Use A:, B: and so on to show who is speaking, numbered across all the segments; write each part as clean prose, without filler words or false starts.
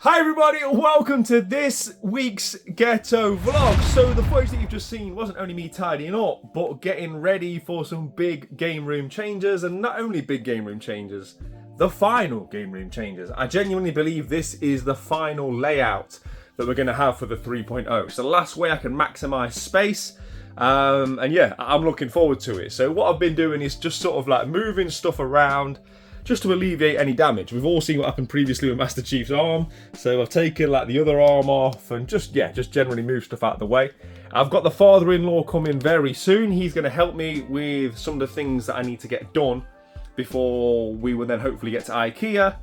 A: Hi everybody, welcome to this week's Ghetto vlog. So the footage that you've just seen wasn't only me tidying up, but getting ready for some big game room changes, and not only big game room changes, the final game room changes. I genuinely believe this is the final layout that we're going to have for the 3.0. It's the last way I can maximize space, and yeah, I'm looking forward to it. So what I've been doing is just sort of like moving stuff around, just to alleviate any damage. We've all seen what happened previously with Master Chief's arm, so I've taken like the other arm off and just generally move stuff out of the way. I've got the father-in-law coming very soon. He's going to help me with some of the things that I need to get done before we will then hopefully get to IKEA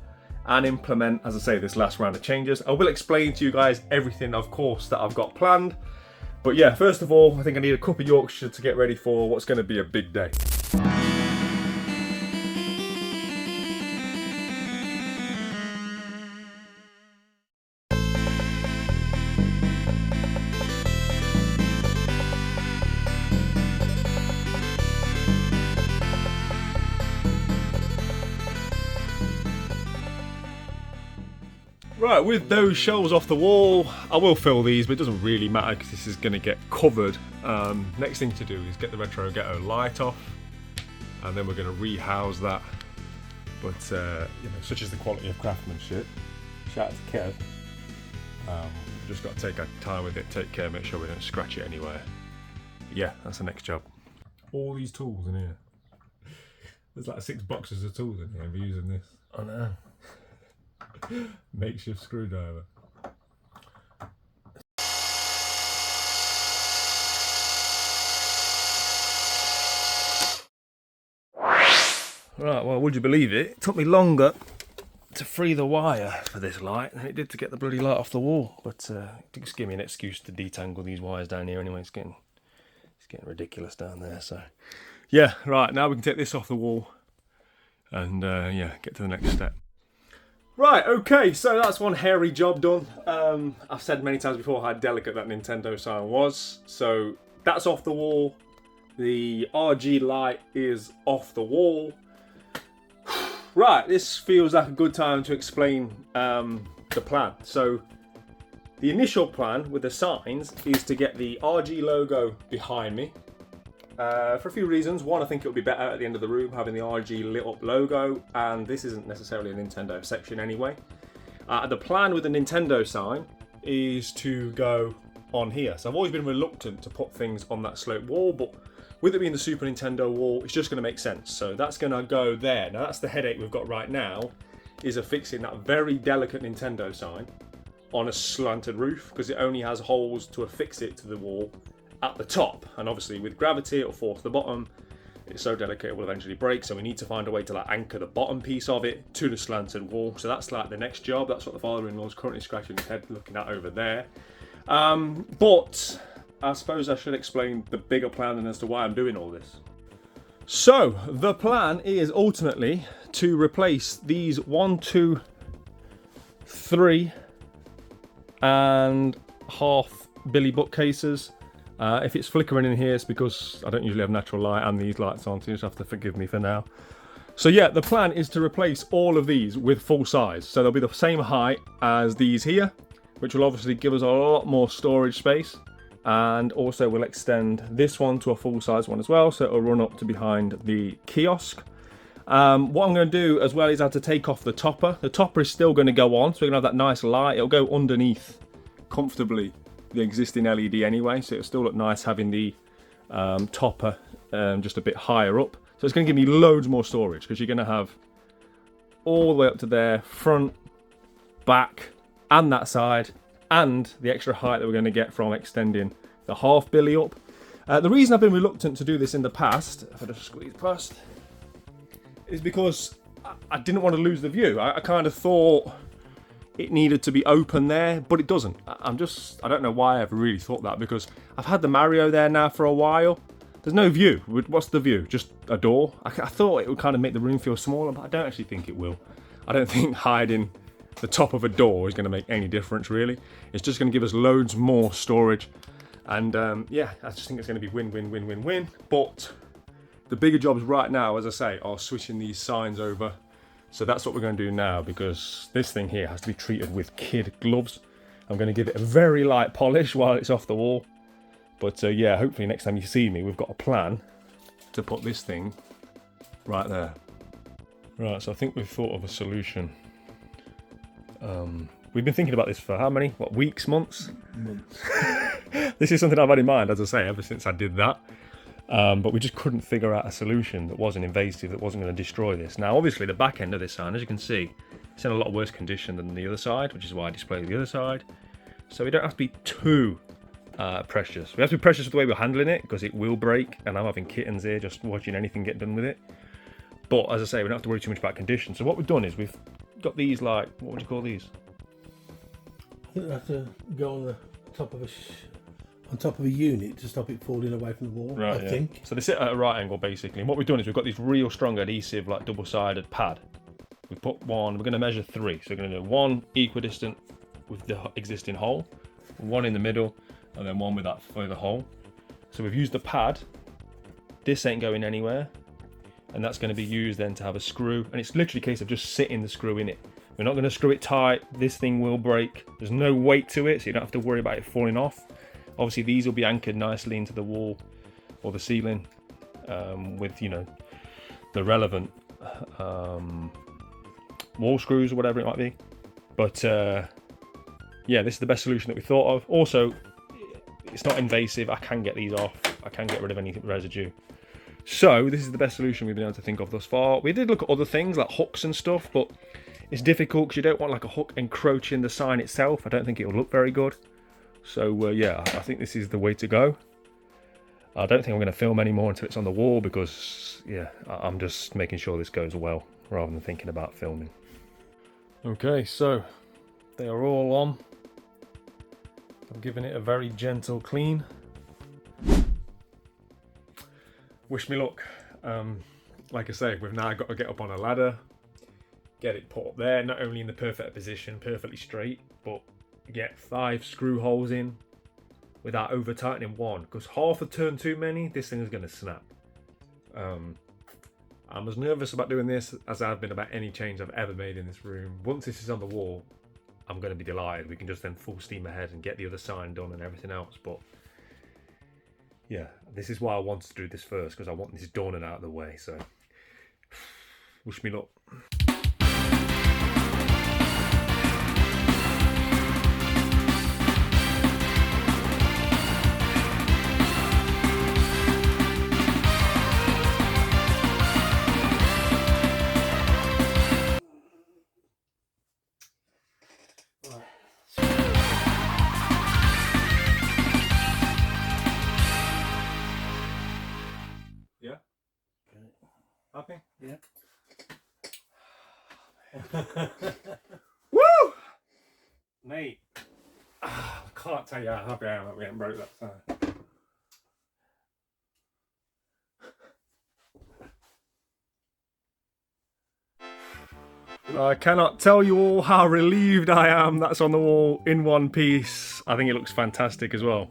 A: and implement, as I say, this last round of changes. I will explain to you guys everything, of course, that I've got planned. But yeah, first of all, I think I need a cup of Yorkshire to get ready for what's going to be a big day. Right, with those shelves off the wall, I will fill these, but it doesn't really matter because this is going to get covered. Next thing to do is get the Retro Ghetto light off, and then we're going to rehouse that. But, you know, such is the quality of craftsmanship. Shout out to Kev. Just got to take our time with it, take care, make sure we don't scratch it anywhere. But yeah, that's the next job. All these tools in here. There's like 6 boxes of tools in here. We're using this. I know. Makeshift screwdriver. Right, well, would you believe it? It took me longer to free the wire for this light than it did to get the bloody light off the wall. But just give me an excuse to detangle these wires down here anyway. It's getting ridiculous down there. So yeah, right, now we can take this off the wall and yeah, get to the next step. Right, okay, so that's one hairy job done. I've said many times before how delicate that Nintendo sign was. So that's off the wall. The RG light is off the wall. Right, this feels like a good time to explain the plan. So the initial plan with the signs is to get the RG logo behind me. For a few reasons. One, I think it would be better at the end of the room having the RG lit up logo, and this isn't necessarily a Nintendo section anyway. The plan with the Nintendo sign is to go on here. So I've always been reluctant to put things on that sloped wall, but with it being the Super Nintendo wall, it's just going to make sense. So that's going to go there. Now that's the headache we've got right now, is affixing that very delicate Nintendo sign on a slanted roof, because it only has holes to affix it to the wall at the top, and obviously with gravity it'll fall to the bottom. It's so delicate it will eventually break, so we need to find a way to like anchor the bottom piece of it to the slanted wall. So that's like the next job. That's what the father-in-law is currently scratching his head looking at over there. But I suppose I should explain the bigger plan and as to why I'm doing all this. So the plan is ultimately to replace these 1, 2, 3 and half Billy bookcases. If it's flickering in here, it's because I don't usually have natural light and these lights on, so you just have to forgive me for now. So yeah, the plan is to replace all of these with full size. So they'll be the same height as these here, which will obviously give us a lot more storage space. And also we'll extend this one to a full size one as well, so it'll run up to behind the kiosk. What I'm going to do as well is I have to take off the topper. The topper is still going to go on, so we're going to have that nice light. It'll go underneath comfortably the existing LED anyway, so it'll still look nice having the topper just a bit higher up. So it's going to give me loads more storage, because you're going to have all the way up to there, front, back, and that side, and the extra height that we're going to get from extending the half Billy up. The reason I've been reluctant to do this in the past, if I just squeeze past, is because I didn't want to lose the view. I kind of thought it needed to be open there, but it doesn't. I don't know why I've really thought that, because I've had the Mario there now for a while. There's no view. What's the view? Just a door? I thought it would kind of make the room feel smaller, but I don't actually think it will. I don't think hiding the top of a door is going to make any difference, really. It's just going to give us loads more storage. And yeah, I just think it's going to be win, win, win, win, win. But the bigger jobs right now, as I say, are switching these signs over So that's what we're going to do now, because this thing here has to be treated with kid gloves. I'm going to give it a very light polish while it's off the wall. But yeah, hopefully next time you see me, we've got a plan to put this thing right there. Right, so I think we've thought of a solution. We've been thinking about this for how many? What, weeks, months?
B: Months.
A: This is something I've had in mind, as I say, ever since I did that. But we just couldn't figure out a solution that wasn't invasive, that wasn't going to destroy this. Now, obviously, the back end of this sign, as you can see, it's in a lot worse condition than the other side, which is why I displayed the other side. So we don't have to be too precious. We have to be precious with the way we're handling it, because it will break, and I'm having kittens here just watching anything get done with it. But as I say, we don't have to worry too much about condition. So what we've done is we've got these, like, what would you call these?
B: I think they have to go on the top of a unit to stop it falling away from the wall.
A: Right,
B: I think.
A: So they sit at a right angle basically. And what we've done is we've got this real strong adhesive, like double-sided pad. We've put one. We're going to measure 3. So we're going to do one equidistant with the existing hole, one in the middle, and then one with that further hole. So we've used the pad. This ain't going anywhere, and that's going to be used then to have a screw. And it's literally a case of just sitting the screw in it. We're not going to screw it tight. This thing will break. There's no weight to it, so you don't have to worry about it falling off. Obviously, these will be anchored nicely into the wall or the ceiling with, you know, the relevant wall screws or whatever it might be. But yeah, this is the best solution that we thought of. Also, it's not invasive. I can get these off. I can get rid of any residue. So this is the best solution we've been able to think of thus far. We did look at other things like hooks and stuff, but it's difficult because you don't want like a hook encroaching the sign itself. I don't think it will look very good. So yeah, I think this is the way to go. I don't think I'm going to film anymore until it's on the wall, because yeah, I'm just making sure this goes well rather than thinking about filming. Okay, so they are all on. I'm giving it a very gentle clean. Wish me luck. Like I say, we've now got to get up on a ladder, get it put up there, not only in the perfect position, perfectly straight, but get 5 screw holes in without over tightening one, because half a turn too many, this thing is going to snap. I'm as nervous about doing this as I've been about any change I've ever made in this room. Once this is on the wall, I'm going to be delighted. We can just then full steam ahead and get the other sign done and everything else. But yeah, this is why I wanted to do this first, because I want this done and out of the way. So wish me luck. Yeah? Happy?
B: Yeah.
A: Woo! Mate, I can't tell you how happy I am that we haven't broke that sign. I cannot tell you all how relieved I am that's on the wall in one piece. I think it looks fantastic as well.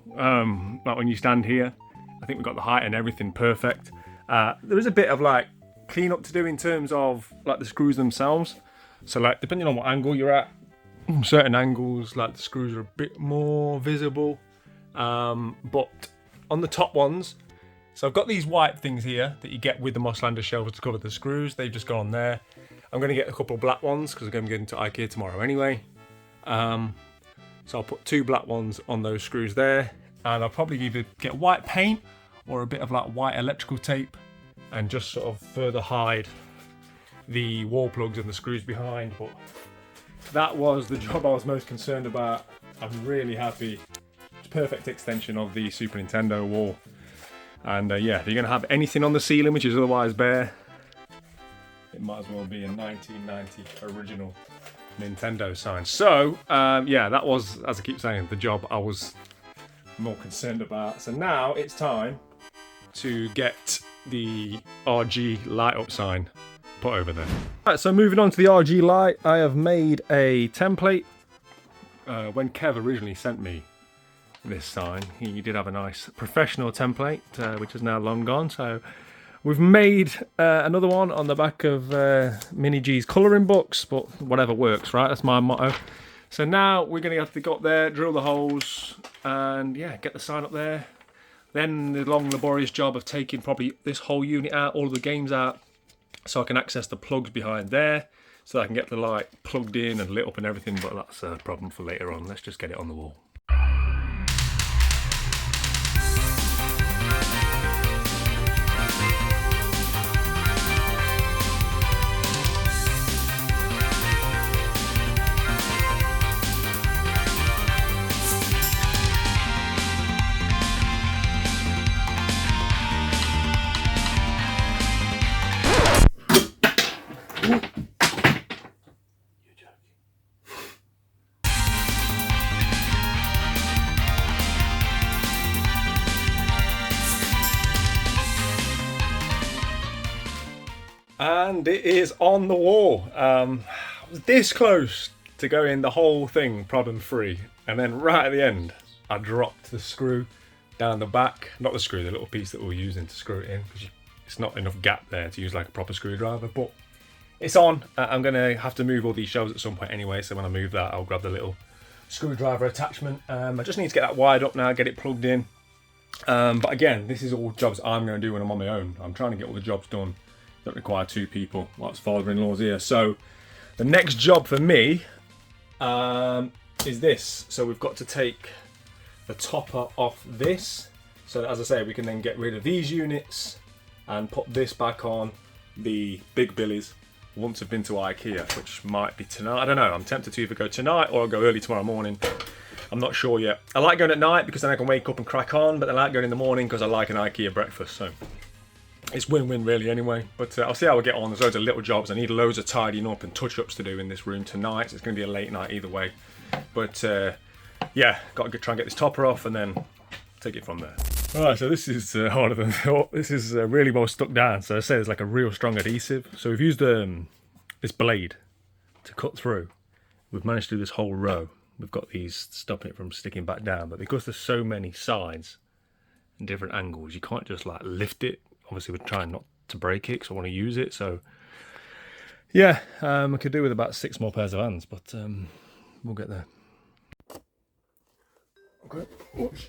A: Like when you stand here, I think we've got the height and everything perfect. There is a bit of like clean up to do in terms of like the screws themselves. So like depending on what angle you're at, certain angles like the screws are a bit more visible. But on the top ones, so I've got these white things here that you get with the Mosslander shelves to cover the screws. They've just gone on there. I'm going to get a couple of black ones because I'm going to get into IKEA tomorrow anyway. So I'll put 2 black ones on those screws there, and I'll probably either get white paint or a bit of like white electrical tape and just sort of further hide the wall plugs and the screws behind. But that was the job I was most concerned about. I'm really happy. It's a perfect extension of the Super Nintendo wall. And yeah, if you're going to have anything on the ceiling which is otherwise bare, it might as well be a 1990 original Nintendo sign. So yeah, that was, as I keep saying, the job I was more concerned about. So now it's time to get the RG light up sign put over there. Right, so moving on to the RG light, I have made a template. When Kev originally sent me this sign, he did have a nice professional template, which is now long gone. So We've made another one on the back of Mini G's colouring books, but whatever works, right? That's my motto. So now we're going to have to go up there, drill the holes, and yeah, get the sign up there. Then the long laborious job of taking probably this whole unit out, all of the games out, so I can access the plugs behind there, so I can get the light plugged in and lit up and everything, but that's a problem for later on. Let's just get it on the wall. And it is on the wall. I was this close to going the whole thing problem free, and then right at the end I dropped the screw down the back, not the screw, the little piece that we're using to screw it in, because it's not enough gap there to use like a proper screwdriver, but it's on. I'm going to have to move all these shelves at some point anyway, so when I move that I'll grab the little screwdriver attachment. I just need to get that wired up now, get it plugged in. But again, this is all jobs I'm going to do when I'm on my own. I'm trying to get all the jobs done that require two people whilst father-in-law's here. So the next job for me is this. So we've got to take the topper off this. So as I say, we can then get rid of these units and put this back on the big billies once I've been to IKEA, which might be tonight. I don't know. I'm tempted to either go tonight or I'll go early tomorrow morning. I'm not sure yet. I like going at night because then I can wake up and crack on, but I like going in the morning because I like an IKEA breakfast. So it's win-win really anyway, but I'll see how we get on. There's loads of little jobs. I need loads of tidying up and touch-ups to do in this room tonight. So it's going to be a late night either way. But yeah, got to try and get this topper off and then take it from there. Alright, so this is harder than I thought. This is really well stuck down. So I say there's like a real strong adhesive. So we've used this blade to cut through. We've managed to do this whole row. We've got these stopping it from sticking back down. But because there's so many sides and different angles, you can't just like lift it. Obviously we're trying not to break it because I want to use it, so yeah, I could do with about 6 more pairs of hands, but we'll get there. Okay. Oops.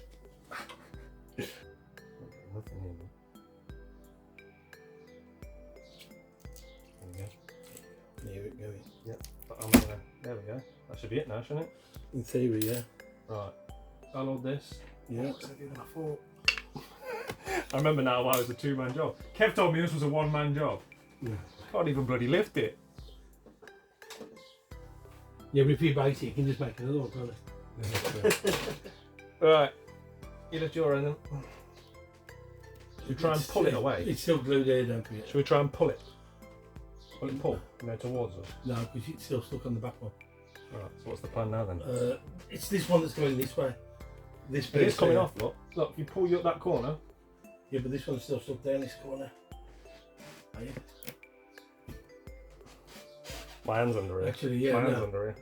B: Near it going.
A: Yep. There we go. That should be it now, shouldn't it?
B: In theory, yeah.
A: Right. I'll hold this.
B: Yeah.
A: What's heavier than I thought? I remember now why it was a 2-man job. Kev told me this was a 1-man job.
B: Yeah.
A: Can't even bloody lift it.
B: Yeah, but if you bite it, you can just make another one, can't you?
A: Right. You lift your end then. Should we try and pull it away?
B: It's still glued there, don't forget.
A: Should we try and pull it? Will it pull? Towards us?
B: No, because it's still stuck on the back one.
A: Right, so what's the plan now then?
B: It's this one that's going this way. This
A: It is coming off, look. Look, if you pull you up that corner.
B: Yeah, but this one's still stuck down this corner. Are you?
A: My hand's under here.
B: Actually, yeah.
A: My hand's under here.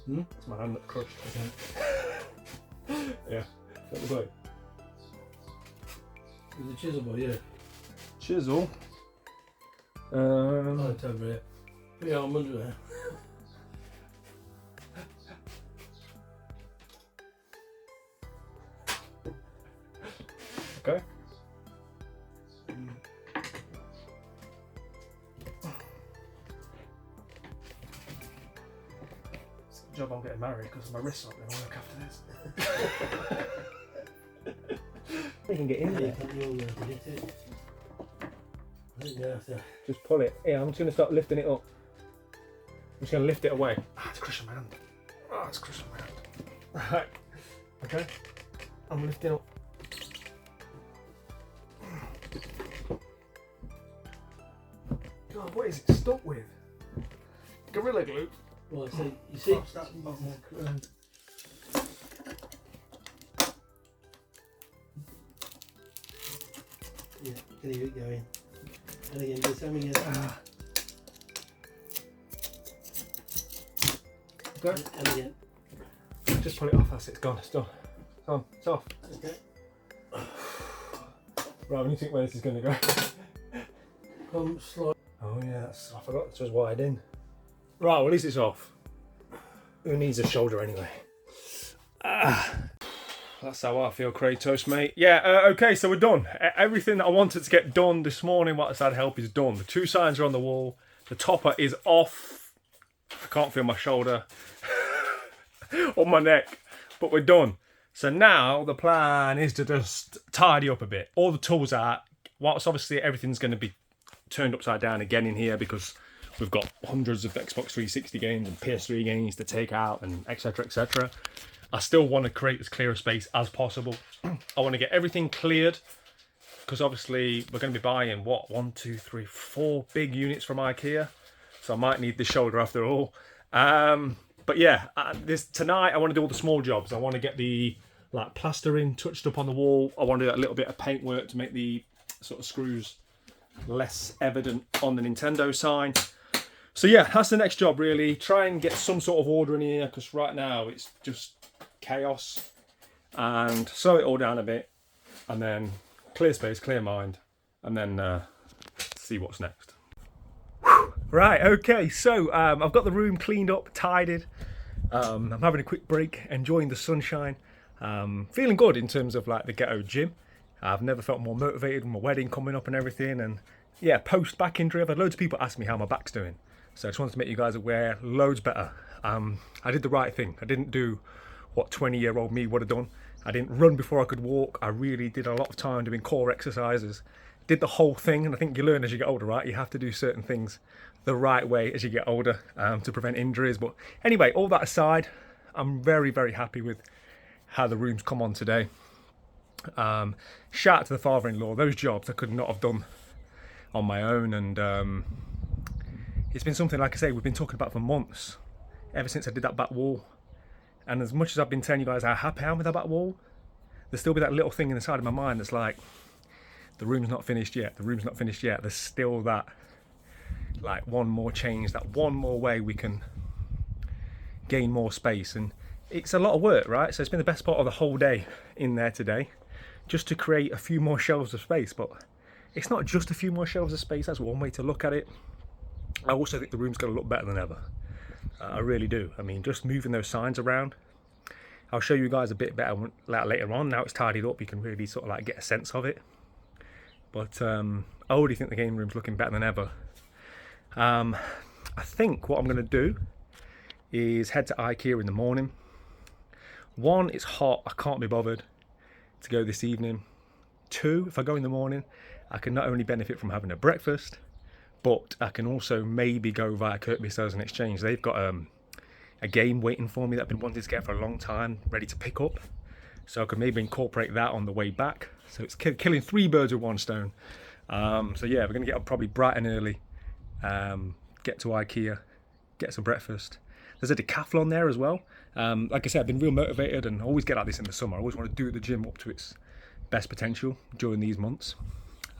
B: Hmm?
A: It's my hand that's crushed. Yeah. That was like.
B: There's a chisel boy, yeah.
A: Chisel.
B: Oh, it's over here. Put your arm under there.
A: Okay. It's a good job I'm getting married because my wrist's not going to work after this. You can get in there.
B: You'll get it. I think you have to.
A: Just pull it. Yeah, I'm just going to start lifting it up. I'm just going to lift it away. Ah, it's crushing my hand. Ah, it's crushing my hand. Right. Okay. I'm lifting up. God, what is it stuck with? Gorilla glue?
B: Well, so you see, yeah, can you get it going? And again, do something again.
A: Okay.
B: And again.
A: Just pull it off, that's it, it's gone, it's done. It's on, it's off.
B: Okay.
A: Right, when you think where this is going to go.
B: slide.
A: Oh yeah, I forgot this was wired in. Right, well, at least it's off. Who needs a shoulder anyway? That's how I feel, Kratos, mate. Yeah, okay, so we're done. Everything that I wanted to get done this morning, what I had help, is done. The 2 signs are on the wall. The topper is off. I can't feel my shoulder or my neck, but we're done. So now the plan is to just tidy up a bit. All the tools are, whilst obviously everything's going to be turned upside down again in here because we've got hundreds of Xbox 360 games and PS3 games to take out and etc, etc. I still want to create as clear a space as possible. I want to get everything cleared because obviously we're going to be buying, what, 1, 2, 3, 4 big units from IKEA. So I might need the shoulder after all. But yeah, tonight I want to do all the small jobs. I want to get the plastering touched up on the wall. I want to do a little bit of paint work to make the sort of screws less evident on the Nintendo sign. So yeah, that's the next job really. Try and get some sort of order in here because right now it's just chaos. And slow it all down a bit and then clear space, clear mind, and then see what's next. Right, okay, so I've got the room cleaned up, tidied. I'm having a quick break, enjoying the sunshine. Feeling good in terms of the Ghetto gym. I've never felt more motivated with my wedding coming up and everything. And yeah, post back injury, I've had loads of people ask me how my back's doing. So I just wanted to make you guys aware, loads better. I did the right thing. I didn't do what 20-year-old me would have done. I didn't run before I could walk. I really did a lot of time doing core exercises. Did the whole thing, and I think you learn as you get older, right? You have to do certain things the right way as you get older to prevent injuries. But anyway, all that aside, I'm very, very happy with how the room's come on today. Shout out to the father-in-law. Those jobs I could not have done on my own, and it's been something, like I say, we've been talking about for months, ever since I did that back wall. And as much as I've been telling you guys how happy I am with that back wall, there's still be that little thing in the side of my mind that's like, the room's not finished yet, the room's not finished yet. There's still that, one more change, that one more way we can gain more space. And it's a lot of work, right? So it's been the best part of the whole day in there today, just to create a few more shelves of space. But it's not just a few more shelves of space, that's one way to look at it. I also think the room's going to look better than ever. I really do. I mean, just moving those signs around. I'll show you guys a bit better later on. Now it's tidied up, you can really sort of get a sense of it. But I already think the game room's looking better than ever. I think what I'm going to do is head to IKEA in the morning. 1, it's hot, I can't be bothered to go this evening. 2, if I go in the morning, I can not only benefit from having a breakfast, but I can also maybe go via Kirkby Sales and Exchange. They've got a game waiting for me that I've been wanting to get for a long time, ready to pick up. So I could maybe incorporate that on the way back. So it's killing 3 birds with 1 stone. So yeah, we're going to get up probably bright and early, get to IKEA, get some breakfast. There's a decathlon there as well. Like I said, I've been real motivated and I always get like this in the summer. I always want to do the gym up to its best potential during these months.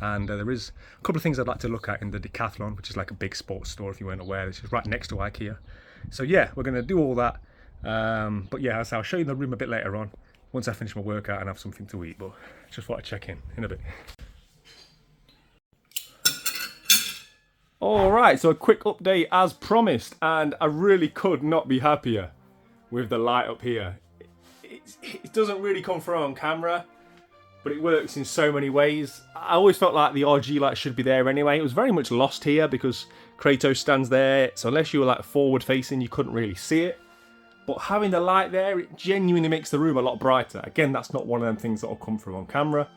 A: And there is a couple of things I'd like to look at in the decathlon, which is like a big sports store if you weren't aware. It's just right next to IKEA. So yeah, we're going to do all that. But yeah, so I'll show you the room a bit later on, once I finish my workout and have something to eat. But just thought I'd check in a bit. Alright, so a quick update as promised, and I really could not be happier with the light up here. It doesn't really come through on camera, but it works in so many ways. I always felt like the RG light should be there anyway. It was very much lost here because Kratos stands there, so unless you were forward facing you couldn't really see it. But having the light there, it genuinely makes the room a lot brighter. Again, that's not one of them things that will come through on camera,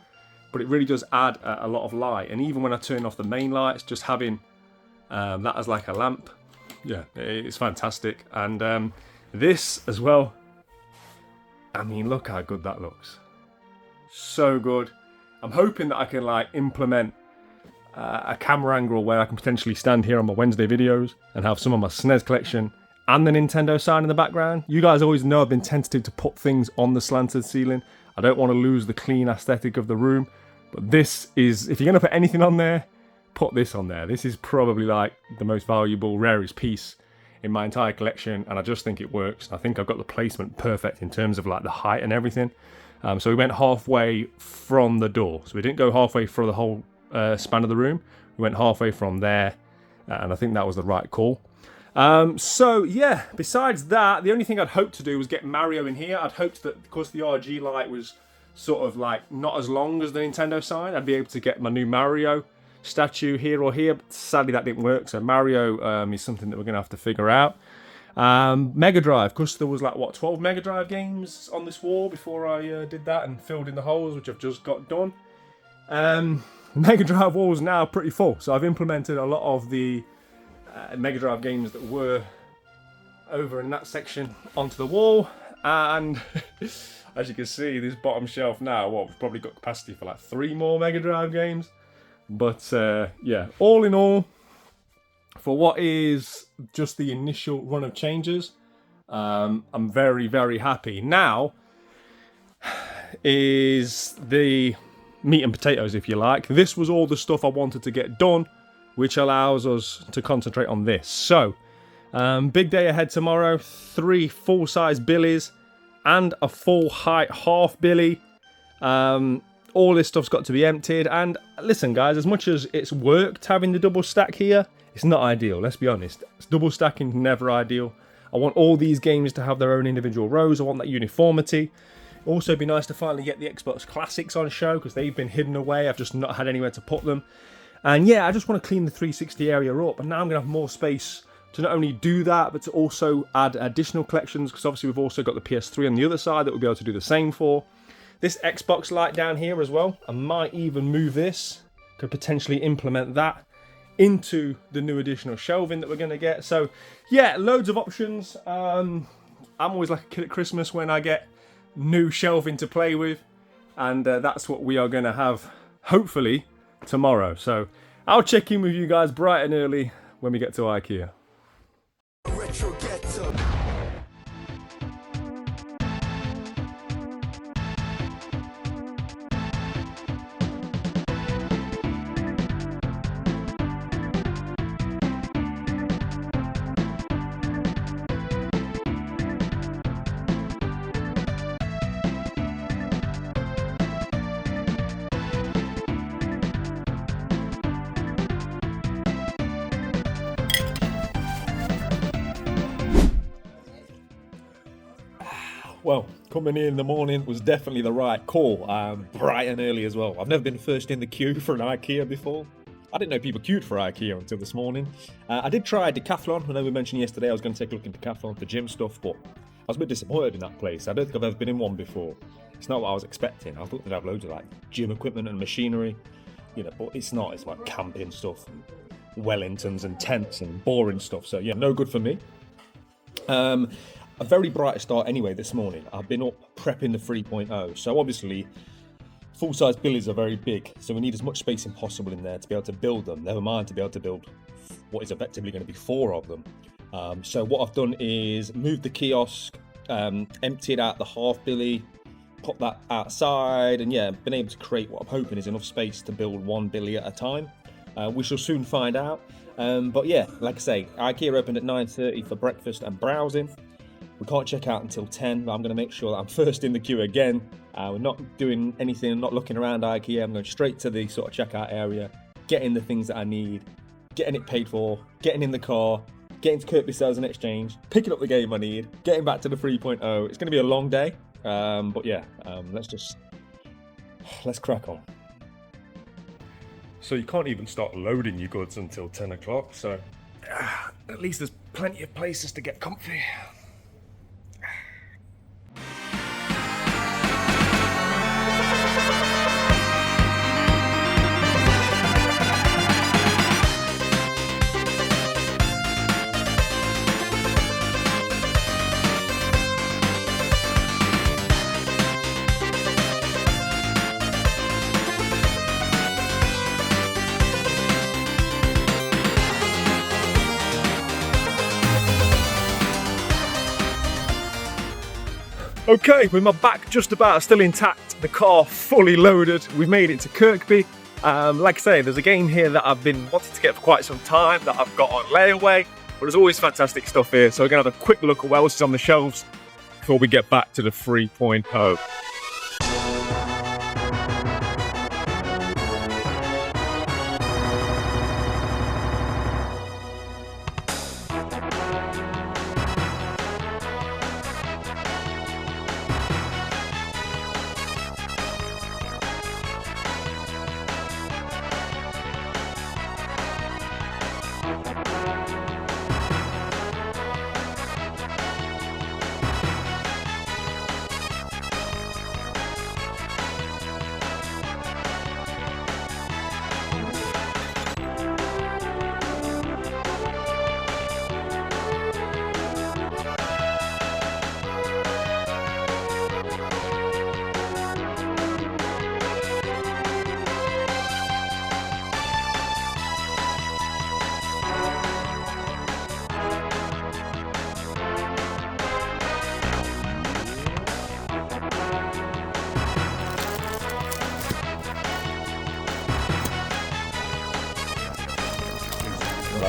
A: but it really does add a lot of light. And even when I turn off the main lights, just having that as like a lamp, yeah, it's fantastic. And this as well, I mean, look how good that looks. So good. I'm hoping that I can implement a camera angle where I can potentially stand here on my Wednesday videos and have some of my SNES collection and the Nintendo sign in the background. You guys always know I've been tentative to put things on the slanted ceiling. I don't want to lose the clean aesthetic of the room, but this is, if you're going to put anything on there, put this on there. This is probably the most valuable, rarest piece in my entire collection, and I just think it works. I think I've got the placement perfect in terms of the height and everything. So we went halfway from the door, so we didn't go halfway for the whole span of the room. We went halfway from there, and I think that was the right call. So yeah, besides that, the only thing I'd hoped to do was get Mario in here. I'd hoped that because the RG light was sort of like not as long as the Nintendo side, I'd be able to get my new Mario statue here or here, but sadly that didn't work. So Mario is something that we're gonna have to figure out. Mega Drive, because there was like what 12 Mega Drive games on this wall before I did that and filled in the holes, which I've just got done. Mega Drive wall is now pretty full, so I've implemented a lot of the Mega Drive games that were over in that section onto the wall, and as you can see, this bottom shelf now, we've probably got capacity for like 3 more Mega Drive games. But yeah, all in all, for what is just the initial run of changes, I'm very, very happy. Now is the meat and potatoes, if you like. This was all the stuff I wanted to get done, which allows us to concentrate on this. So, big day ahead tomorrow. 3 full-size billies and a full height half billy. All this stuff's got to be emptied. And listen, guys, as much as it's worked having the double stack here, it's not ideal, let's be honest. Double stacking never ideal. I want all these games to have their own individual rows. I want that uniformity. Also, it'd be nice to finally get the Xbox Classics on show, because they've been hidden away. I've just not had anywhere to put them. And yeah, I just want to clean the 360 area up. And now I'm going to have more space to not only do that, but to also add additional collections, because obviously we've also got the PS3 on the other side that we'll be able to do the same for. This Xbox light down here as well, I might even move this, could potentially implement that into the new additional shelving that we're going to get. So yeah, loads of options. I'm always like a kid at Christmas when I get new shelving to play with, and that's what we are going to have hopefully tomorrow. So I'll check in with you guys bright and early when we get to IKEA.
C: Retro Ghetto.
D: Well, coming in the morning was definitely the right call, bright and early as well. I've never been first in the queue for an IKEA before. I didn't know people queued for IKEA until this morning. I did try Decathlon. I know we mentioned yesterday I was going to take a look in Decathlon for gym stuff, but I was a bit disappointed in that place. I don't think I've ever been in one before. It's not what I was expecting. I thought they'd have loads of like gym equipment and machinery, you know, but it's not. It's like camping stuff, Wellingtons and tents and boring stuff. So yeah, no good for me. A very bright start anyway this morning. I've been up prepping the 3.0. So obviously, full-size billies are very big. So we need as much space as possible in there to be able to build them. Never mind to be able to build what is effectively going to be 4 of them. So what I've done is moved the kiosk, emptied out the half billy, put that outside, and yeah, been able to create what I'm hoping is enough space to build 1 billy at a time. We shall soon find out. But yeah, like I say, IKEA opened at 9:30 for breakfast and browsing. We can't check out until 10, but I'm going to make sure that I'm first in the queue again. We're not doing anything, not looking around IKEA. I'm going straight to the sort of checkout area, getting the things that I need, getting it paid for, getting in the car, getting to Kirkby Sales and Exchange, picking up the game I need, getting back to the 3.0. It's going to be a long day, but yeah, let's crack on.
A: So you can't even start loading your goods until 10 o'clock, so at least there's plenty of places to get comfy. Okay, with my back just about still intact, the car fully loaded, we've made it to Kirkby. Like I say, there's a game here that I've been wanting to get for quite some time that I've got on layaway, but there's always fantastic stuff here, so we're going to have a quick look at what else is on the shelves before we get back to the 3.0.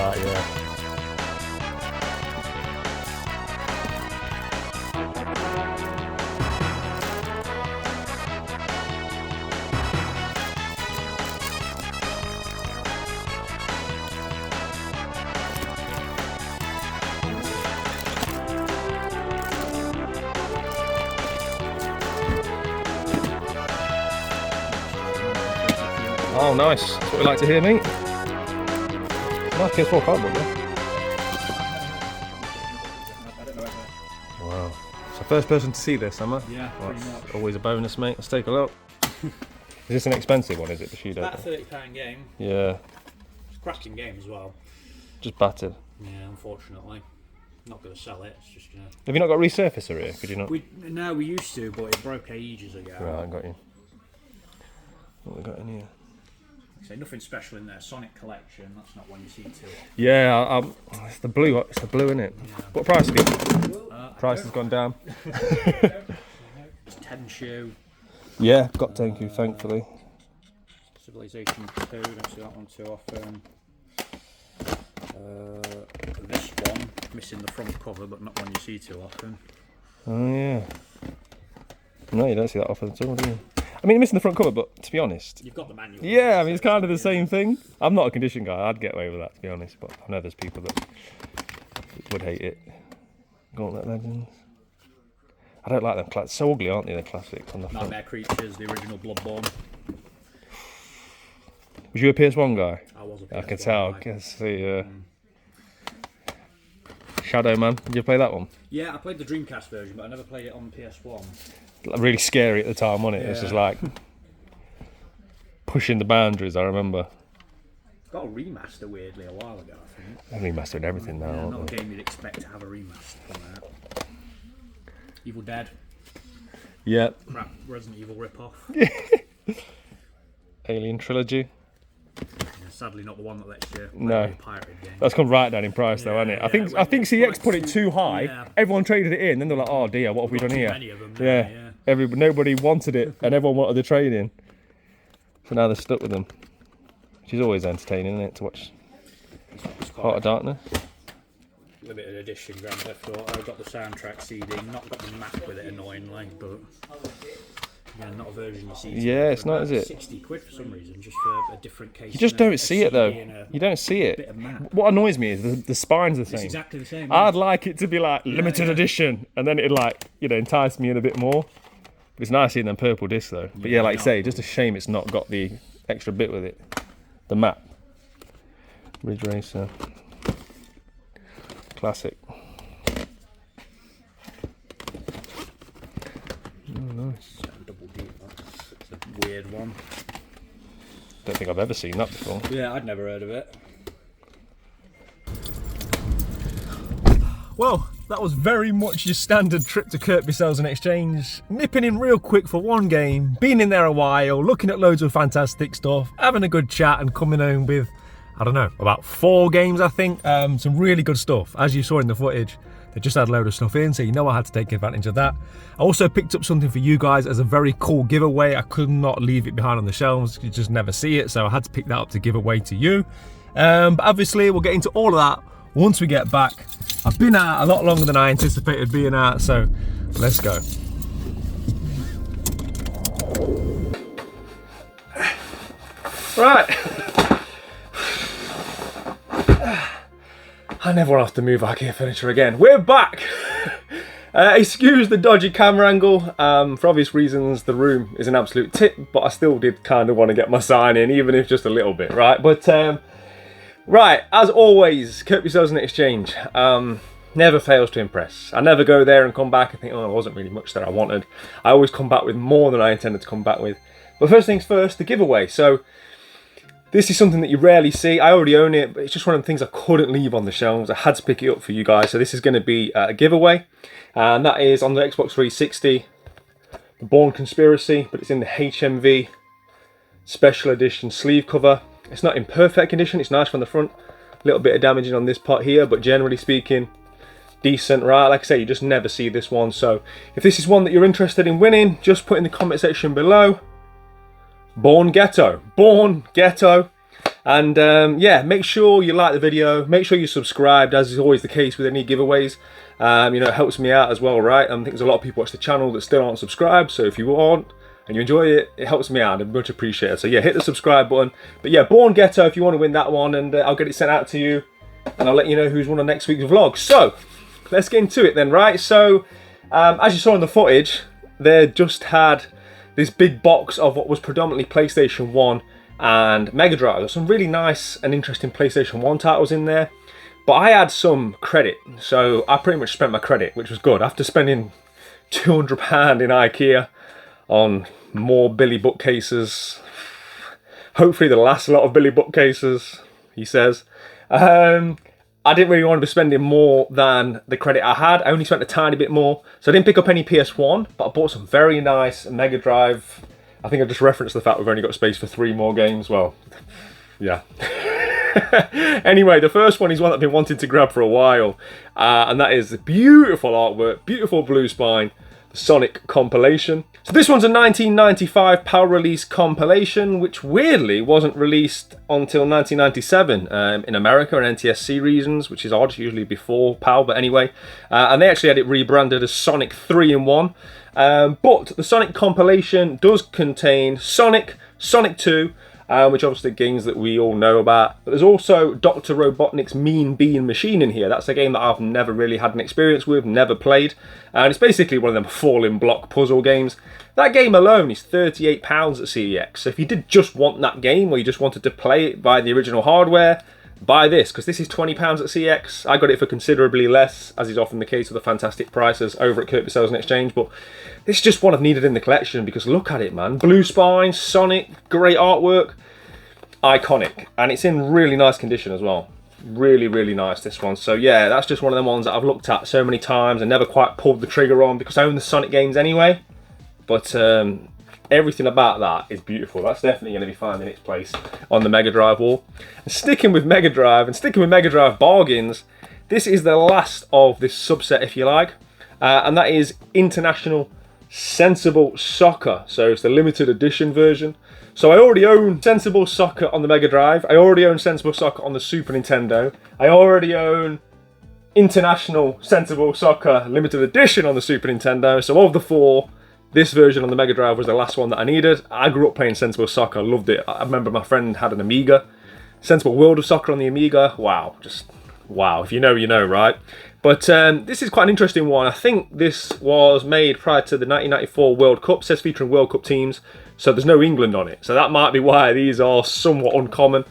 A: Right, yeah. Oh, nice. That's what we like to hear, mate. Nice PS4 cardboard, yeah. Wow. So first person to see this, Emma?
E: Yeah,
A: Well,
E: pretty
A: that's
E: much.
A: always a bonus, mate. Let's take a look. Is this an expensive one, is it, the Shudo?
E: About a £30 game.
A: Yeah,
E: It's a cracking game as well.
A: just battered.
E: Yeah, unfortunately. Not going to sell it, it's just,
A: Have you not got a resurfacer here? Could you not?
E: No, we used to, but it broke ages ago.
A: Right, I got you. What have we got in here?
E: So nothing special in there. Sonic Collection, that's not one you see too often.
A: Yeah, it's the blue, isn't it?
E: Yeah.
A: What price have you? Price has gone down.
E: It's Tenshu,
A: Yeah, got Tenku, thankfully.
E: Civilization 2, don't see that one too often. This one, missing the front cover, but not one you see too often.
A: Oh yeah. No, you don't see that often at all, do you? I mean, missing the front cover, but to be honest,
E: You've got the manual.
A: yeah, I mean, it's kind of the same thing. I'm not a condition guy, I'd get away with that, to be honest, but I know there's people that would hate it. Gauntlet Legends. I don't like them. So ugly, aren't they, the classics on the front?
E: Nightmare Creatures, the original Bloodborne.
A: Was you a PS1 guy?
E: I was a
A: I can
E: PS1
A: tell.
E: guy.
A: I can see. Shadow Man. Did you play that one?
E: Yeah, I played the Dreamcast version, but I never played it on PS1.
A: Really scary at the time, wasn't it? It was just
E: Yeah.
A: like pushing the boundaries. I remember.
E: Got a remaster weirdly a while ago, I think.
A: They're remastering everything now,
E: Yeah,
A: aren't
E: not
A: they?
E: a game you'd expect to have a remaster on that. Evil Dead,
A: Yeah.
E: crap Resident Evil rip-off.
A: Alien Trilogy.
E: Yeah, sadly not the one that lets you
A: No.
E: play a pirated game.
A: That's come right down in price, though, hasn't it?
E: Yeah,
A: I think CX
E: like
A: put it too high.
E: Yeah.
A: Everyone traded it in, then they're like, "Oh dear, what have we
E: Got
A: done
E: too
A: here?"
E: many of them
A: Yeah.
E: now, yeah.
A: Nobody wanted it, and everyone wanted the trade in. So now they're stuck with them. Which is always entertaining, isn't it, to watch
E: It's quite
A: Heart of Darkness?
E: limited edition Grand Theft Auto. I got the soundtrack CD, not got the map with it annoyingly, but yeah, not a version you see.
A: Yeah, it's
E: for
A: not,
E: about
A: is it?
E: 60 quid for some reason, just for a different case.
A: You just
E: and a
A: don't see it, though.
E: CD and a
A: You don't see
E: bit
A: it.
E: of map.
A: What annoys me is the spine's the
E: It's
A: same.
E: exactly the same.
A: I'd like it to be like limited
E: yeah.
A: edition, and then it'd like, entice me in a bit more. It's nice seeing them purple discs though. But yeah, like you
E: Yeah.
A: say, just a shame it's not got the extra bit with it. The map. Ridge Racer. Classic. Oh, nice.
E: Double D. It's a weird one.
A: Don't think I've ever seen that before.
E: Yeah, I'd never heard of it.
A: Well, that was very much your standard trip to Kirkby Sales and Exchange. Nipping in real quick for one game, being in there a while, looking at loads of fantastic stuff, having a good chat and coming home with, I don't know, about 4 games I think. Some really good stuff. As you saw in the footage, they just had a load of stuff in, so you know I had to take advantage of that. I also picked up something for you guys as a very cool giveaway. I could not leave it behind on the shelves, you just never see it, so I had to pick that up to give away to you. But obviously we'll get into all of that once we get back. I've been out a lot longer than I anticipated being out, so let's go. Right. I never want to have to move IKEA furniture again. We're back. Excuse the dodgy camera angle. For obvious reasons, the room is an absolute tip, but I still did kind of want to get my sign in, even if just a little bit, right? But right, as always, Kirkby Sales and Exchange never fails to impress. I never go there and come back and think, oh, there wasn't really much that I wanted. I always come back with more than I intended to come back with. But first things first, the giveaway. So this is something that you rarely see. I already own it, but it's just one of the things I couldn't leave on the shelves. I had to pick it up for you guys. So this is going to be a giveaway. And that is on the Xbox 360, the Bourne Conspiracy, but it's in the HMV Special Edition sleeve cover. It's not in perfect condition, it's nice from the front. A little bit of damaging on this part here, but generally speaking, decent, right? Like I say, you just never see this one. So if this is one that you're interested in winning, just put in the comment section below, Born Ghetto. Born Ghetto. And yeah, make sure you like the video, make sure you're subscribed, as is always the case with any giveaways. You know, it helps me out as well, right? I think there's a lot of people watch the channel that still aren't subscribed, so if you aren't and you enjoy it, it helps me out and much appreciated. So yeah, hit the subscribe button. But yeah, Born Ghetto if you want to win that one, and I'll get it sent out to you, and I'll let you know who's won on next week's vlog. So let's get into it then, right? So as you saw in the footage, they just had this big box of what was predominantly PlayStation 1 and Mega Drive. There's some really nice and interesting PlayStation 1 titles in there, but I had some credit, so I pretty much spent my credit, which was good. After spending £200 in IKEA on more Billy bookcases, hopefully the last lot of Billy bookcases, he says, I didn't really want to be spending more than the credit I had. I only spent a tiny bit more, so I didn't pick up any PS1, but I bought some very nice Mega Drive. I think I just referenced the fact we've only got space for 3 more games. Well, yeah. Anyway, the first one is one that I've been wanting to grab for a while, and that is the beautiful artwork, beautiful blue spine, the Sonic compilation. So this one's a 1995 PAL release compilation, which weirdly wasn't released until 1997 in America and NTSC reasons, which is odd, usually before PAL, but anyway. And they actually had it rebranded as Sonic 3-in-1. But the Sonic compilation does contain Sonic, Sonic 2, which obviously games that we all know about. But there's also Dr. Robotnik's Mean Bean Machine in here. That's a game that I've never really had an experience with, never played. And it's basically one of them falling block puzzle games. That game alone is £38 at CEX. So if you did just want that game, or you just wanted to play it by the original hardware, buy this, because this is £20 at CEX. I got it for considerably less, as is often the case with the fantastic prices over at Kirkby Sales and Exchange, but this is just one I've needed in the collection, because look at it, man. Blue spine, Sonic, great artwork, iconic, and it's in really nice condition as well. Really, really nice, this one. So yeah, that's just one of them ones that I've looked at so many times and never quite pulled the trigger on, because I own the Sonic games anyway, but everything about that is beautiful. That's definitely going to be finding its place on the Mega Drive wall. And sticking with Mega Drive, and sticking with Mega Drive bargains, this is the last of this subset, if you like, and that is International Sensible Soccer. So it's the limited edition version. So I already own Sensible Soccer on the Mega Drive, I already own Sensible Soccer on the Super Nintendo, I already own International Sensible Soccer limited edition on the Super Nintendo. So of the 4, this version on the Mega Drive was the last one that I needed. I grew up playing Sensible Soccer, loved it. I remember my friend had an Amiga. Sensible World of Soccer on the Amiga, wow, just wow. If you know, you know, right? But this is quite an interesting one. I think this was made prior to the 1994 World Cup. It says featuring World Cup teams, so there's no England on it. So that might be why these are somewhat uncommon.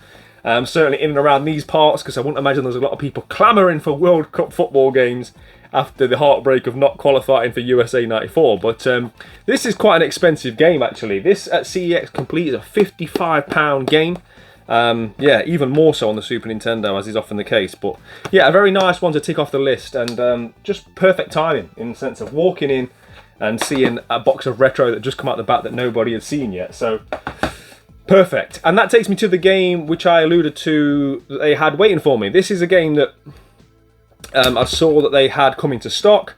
A: Certainly in and around these parts, because I wouldn't imagine there's a lot of people clamouring for World Cup football games after the heartbreak of not qualifying for USA 94. But this is quite an expensive game, actually. This at CEX Complete is a £55 game. Yeah, even more so on the Super Nintendo, as is often the case. But yeah, a very nice one to tick off the list, and just perfect timing in the sense of walking in and seeing a box of retro that just come out the back that nobody had seen yet. So perfect. And that takes me to the game which I alluded to that they had waiting for me. This is a game that I saw that they had come into stock,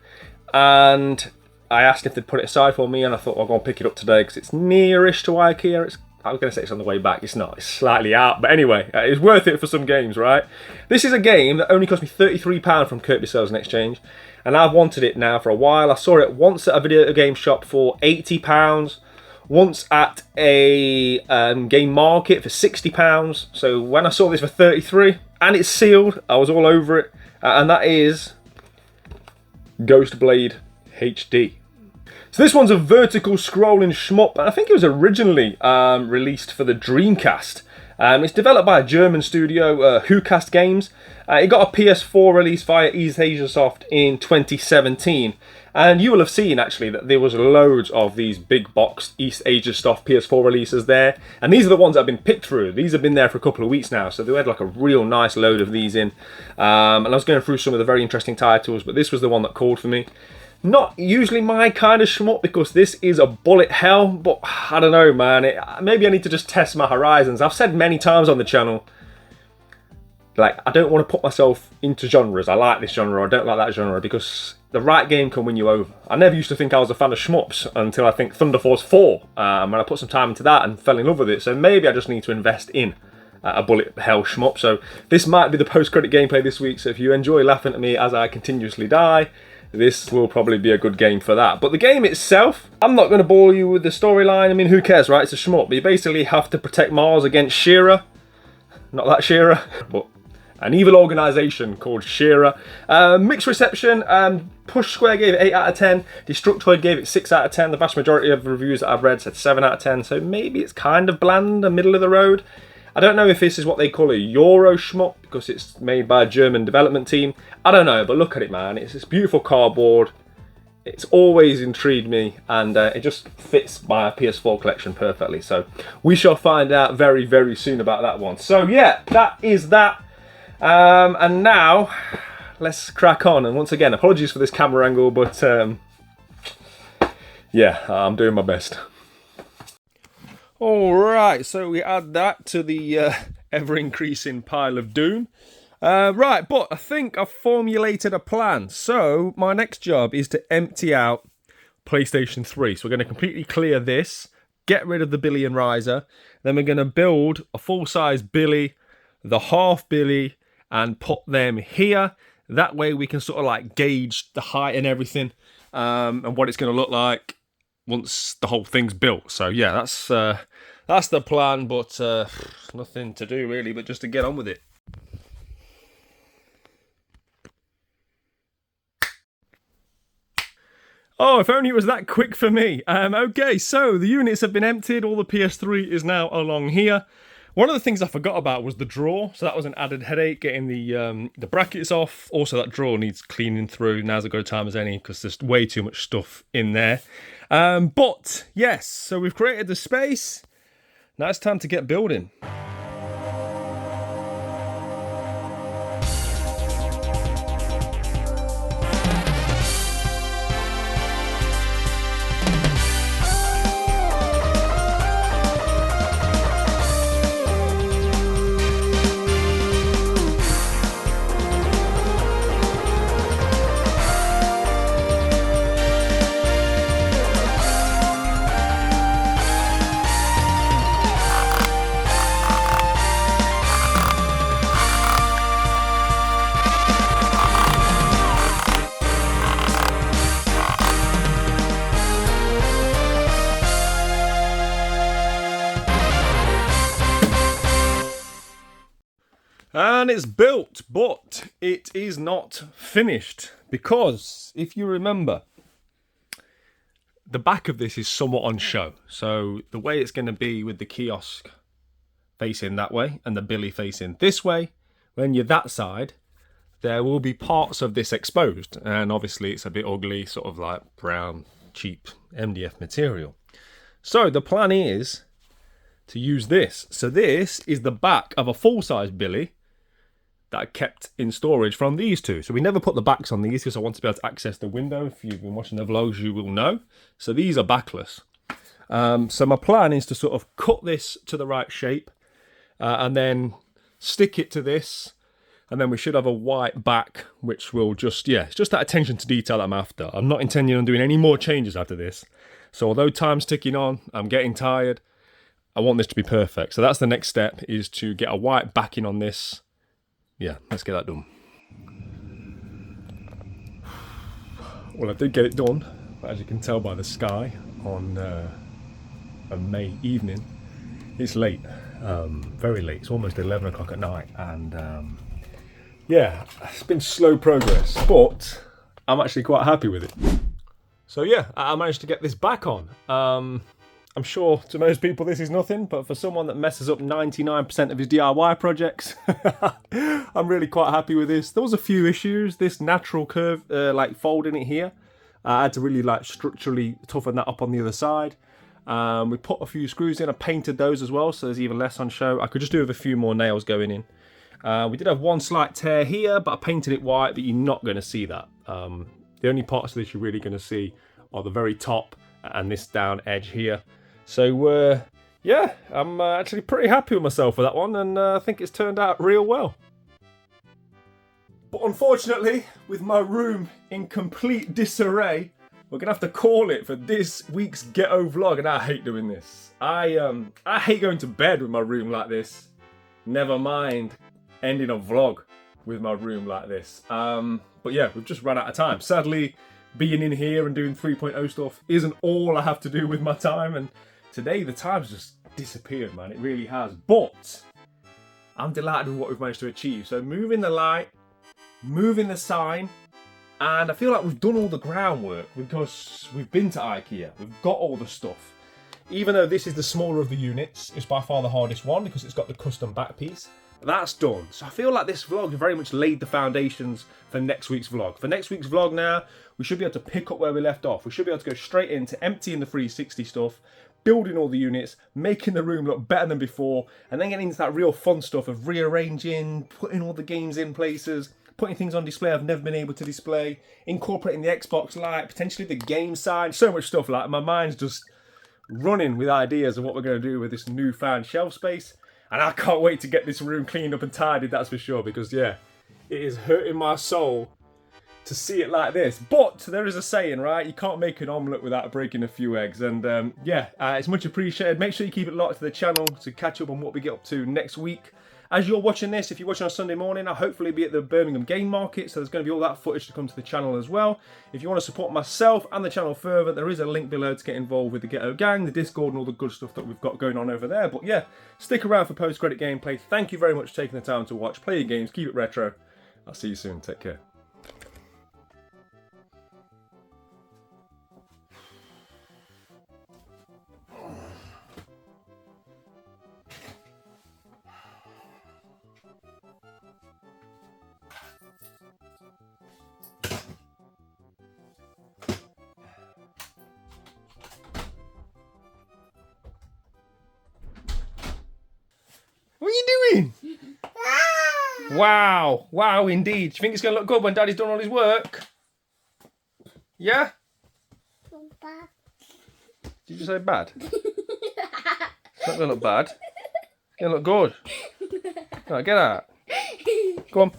A: and I asked if they'd put it aside for me, and I thought, well, I'll go and pick it up today because it's nearish to IKEA. I was going to say it's on the way back. It's not. It's slightly out. But anyway, it's worth it for some games, right? This is a game that only cost me £33 from Kirkby Sales and Exchange, and I've wanted it now for a while. I saw it once at a video game shop for £80, once at a game market for £60. So when I saw this for £33, and it's sealed, I was all over it. And that is Ghost Blade HD. So this one's a vertical scrolling shmup, and I think it was originally released for the Dreamcast. It's developed by a German studio, WhoCast Games. It got a PS4 release via East Asia Soft in 2017. And you will have seen, actually, that there was loads of these big box East Asia Soft PS4 releases there. And these are the ones that have been picked through. These have been there for a couple of weeks now, so they had like a real nice load of these in. And I was going through some of the very interesting titles, but this was the one that called for me. Not usually my kind of shmup, because this is a bullet hell, but I don't know, man. Maybe I need to just test my horizons. I've said many times on the channel, like, I don't want to put myself into genres. I like this genre, or I don't like that genre, because the right game can win you over. I never used to think I was a fan of shmups until I think Thunder Force 4, when I put some time into that and fell in love with it. So maybe I just need to invest in a bullet hell shmup. So this might be the post-credit gameplay this week, so if you enjoy laughing at me as I continuously die, this will probably be a good game for that. But the game itself, I'm not going to bore you with the storyline. I mean, who cares, right? It's a shmup. But you basically have to protect Mars against Shearer. Not that Shearer, but an evil organisation called Shearer. Mixed reception. Push Square gave it 8 out of 10. Destructoid gave it 6 out of 10. The vast majority of reviews that I've read said 7 out of 10. So maybe it's kind of bland, a middle of the road. I don't know if this is what they call a Euro shmup because it's made by a German development team. I don't know, but look at it, man. It's this beautiful cardboard. It's always intrigued me, and it just fits my PS4 collection perfectly. So we shall find out very, very soon about that one. So yeah, that is that. And now let's crack on. And once again, apologies for this camera angle, but yeah, I'm doing my best. Alright, so we add that to the ever-increasing pile of doom. Right, but I think I've formulated a plan. So my next job is to empty out PlayStation 3. So we're going to completely clear this, get rid of the Billy and Riser. Then we're going to build a full-size Billy, the half Billy, and put them here. That way we can sort of like gauge the height and everything, and what it's going to look like once the whole thing's built. So yeah, that's the plan, but nothing to do really but just to get on with it. Oh, if only it was that quick for me. Okay, so the units have been emptied. All the PS3 is now along here. One of the things I forgot about was the drawer. So that was an added headache, getting the brackets off. Also, that drawer needs cleaning through. Now's as good a time as any because there's way too much stuff in there. But yes, so we've created the space. Now it's time to get building. And it's built, but it is not finished because if you remember, the back of this is somewhat on show. So the way it's going to be with the kiosk facing that way and the Billy facing this way, when you're that side, there will be parts of this exposed. And obviously it's a bit ugly, sort of like brown, cheap MDF material. So the plan is to use this. So this is the back of a full-size Billy that I kept in storage from these two. So we never put the backs on these because I want to be able to access the window. If you've been watching the vlogs, you will know. So these are backless. So my plan is to sort of cut this to the right shape and then stick it to this. And then we should have a white back, which will just, yeah, it's just that attention to detail that I'm after. I'm not intending on doing any more changes after this. So although time's ticking on, I'm getting tired, I want this to be perfect. So that's the next step, is to get a white backing on this. Yeah, let's get that done. Well, I did get it done, but as you can tell by the sky on a May evening, it's late, very late. It's almost 11 o'clock at night, and yeah, it's been slow progress, but I'm actually quite happy with it. So yeah, I managed to get this back on. I'm sure to most people this is nothing, but for someone that messes up 99% of his DIY projects, I'm really quite happy with this. There was a few issues. This natural curve, like folding it here, I had to really like structurally toughen that up on the other side. We put a few screws in. I painted those as well, so there's even less on show. I could just do with a few more nails going in. We did have one slight tear here, but I painted it white, but you're not going to see that. The only parts of this you're really going to see are the very top and this down edge here. So yeah, I'm actually pretty happy with myself for that one, and I think it's turned out real well. But unfortunately, with my room in complete disarray, we're gonna have to call it for this week's Ghetto vlog, and I hate doing this. I hate going to bed with my room like this. never mind ending a vlog with my room like this. But yeah, we've just run out of time. Sadly, being in here and doing 3.0 stuff isn't all I have to do with my time, and today the time's just disappeared, man. It really has. But I'm delighted with what we've managed to achieve. So moving the light, moving the sign, and I feel like we've done all the groundwork because we've been to IKEA. We've got all the stuff. Even though this is the smaller of the units, it's by far the hardest one because it's got the custom back piece. That's done. So I feel like this vlog very much laid the foundations for next week's vlog. For next week's vlog now, we should be able to pick up where we left off. We should be able to go straight into emptying the 360 stuff, building all the units, making the room look better than before, and then getting into that real fun stuff of rearranging, putting all the games in places, putting things on display I've never been able to display, incorporating the Xbox Lite, potentially the game side, so much stuff. Like, my mind's just running with ideas of what we're going to do with this newfound shelf space. And I can't wait to get this room cleaned up and tidied, that's for sure, because yeah, it is hurting my soul to see it like this. But there is a saying, right? You can't make an omelette without breaking a few eggs. And yeah, it's much appreciated. Make sure you keep it locked to the channel to catch up on what we get up to next week. As you're watching this, if you're watching on Sunday morning, I'll hopefully be at the Birmingham Game Market, so there's going to be all that footage to come to the channel as well. If you want to support myself and the channel further, there is a link below to get involved with the Ghetto Gang, the Discord, and all the good stuff that we've got going on over there. But yeah, stick around for post-credit gameplay. Thank you very much for taking the time to watch. Play your games, keep it retro. I'll see you soon. Take care. What are you doing? Wow, wow indeed. Do you think it's going to look good when Daddy's done all his work? Yeah?
F: Bad.
A: Did you say bad? It's not going to look bad. It's going to look good. Right, get out. Go on.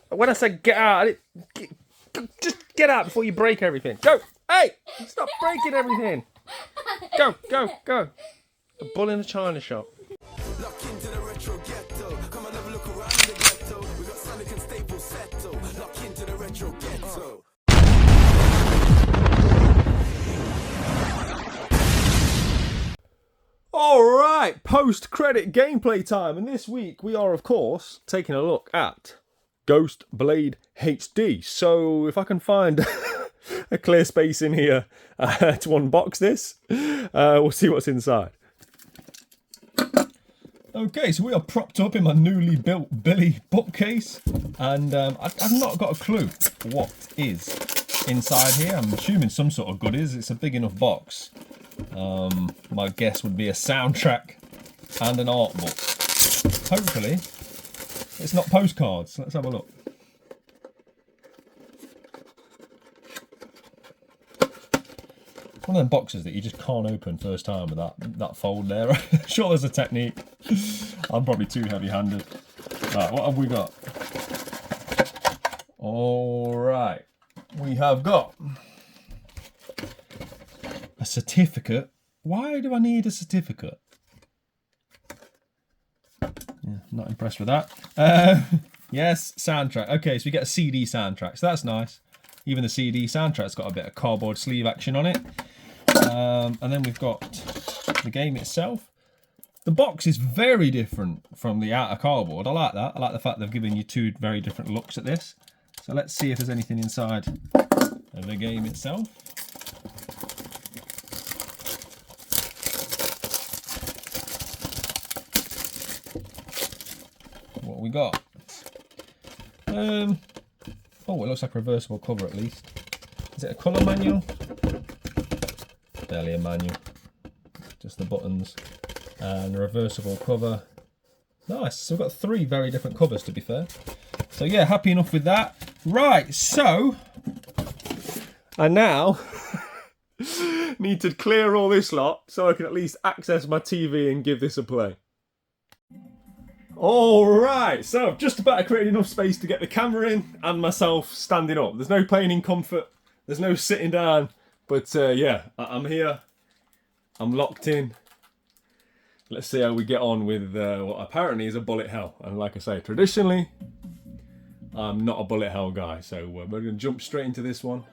A: When I said get out, just get out before you break everything. Go! Hey! Stop breaking everything. Go, go, go. The bull in the china shop.
C: Lock into the retro ghetto. Come and have a look around the ghetto. We got Sonic and Staples settle. Lock into the retro ghetto.
A: Alright, post-credit gameplay time. And this week we are, of course, taking a look at Ghost Blade HD. So if I can find a clear space in here to unbox this, we'll see what's inside. Okay, so we are propped up in my newly built Billy bookcase, and I've not got a clue what is inside here. I'm assuming some sort of goodies. It's a big enough box. My guess would be a soundtrack and an art book. Hopefully, it's not postcards. Let's have a look. One of them boxes that you just can't open first time with that fold there. Sure, there's a technique. I'm probably too heavy-handed. Right, what have we got? All right, we have got a certificate. Why do I need a certificate? Yeah, not impressed with that. Yes, soundtrack. Okay, so we get a CD soundtrack, so that's nice. Even the CD soundtrack's got a bit of cardboard sleeve action on it. And then we've got the game itself. The box is very different from the outer cardboard. I like that. I like the fact they've given you two very different looks at this. So let's see if there's anything inside of the game itself. What have we got? Oh, it looks like a reversible cover at least. Is it a colour manual? Barely a manual. Just the buttons. And a reversible cover. Nice. So we've got three very different covers, to be fair. So yeah, happy enough with that. Right, so I now need to clear all this lot so I can at least access my TV and give this a play. Alright, so I've just about created enough space to get the camera in and myself standing up. There's no playing in comfort, there's no sitting down, but yeah, I'm here, I'm locked in. Let's see how we get on with what apparently is a bullet hell. And like I say, traditionally, I'm not a bullet hell guy, so we're going to jump straight into this one.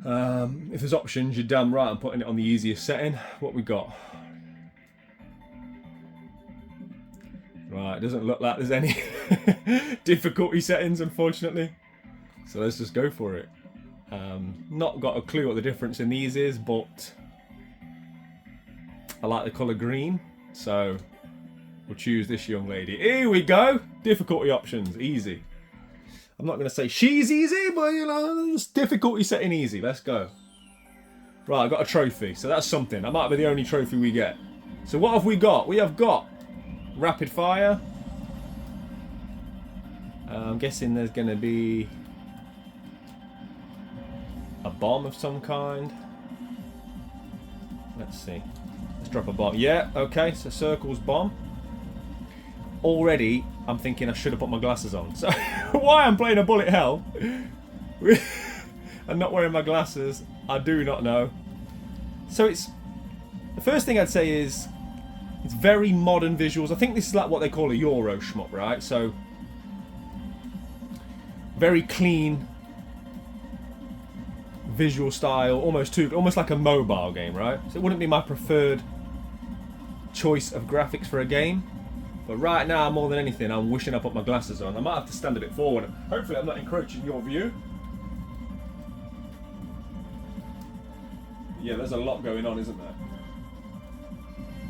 A: If there's options, you're damn right I'm putting it on the easiest setting. What we got? Right, it doesn't look like there's any difficulty settings, unfortunately. So let's just go for it. Not got a clue what the difference in these is, but I like the colour green, so we'll choose this young lady. Here we go! Difficulty options, easy. I'm not going to say she's easy, but you know, it's difficulty setting easy. Let's go. Right, I got a trophy, so that's something. That might be the only trophy we get. So what have we got? We have got rapid fire. I'm guessing there's going to be a bomb of some kind. Let's see. Let's drop a bomb. Yeah, okay, so circles bomb. Already, I'm thinking I should have put my glasses on. So, why I'm playing a bullet hell and not wearing my glasses, I do not know. So it's... The first thing I'd say is it's very modern visuals. I think this is like what they call a Euro shmup, right? So, very clean visual style, almost like a mobile game, right? So it wouldn't be my preferred choice of graphics for a game. But right now, more than anything, I'm wishing I put my glasses on. I might have to stand a bit forward. Hopefully I'm not encroaching your view. Yeah, there's a lot going on, isn't there?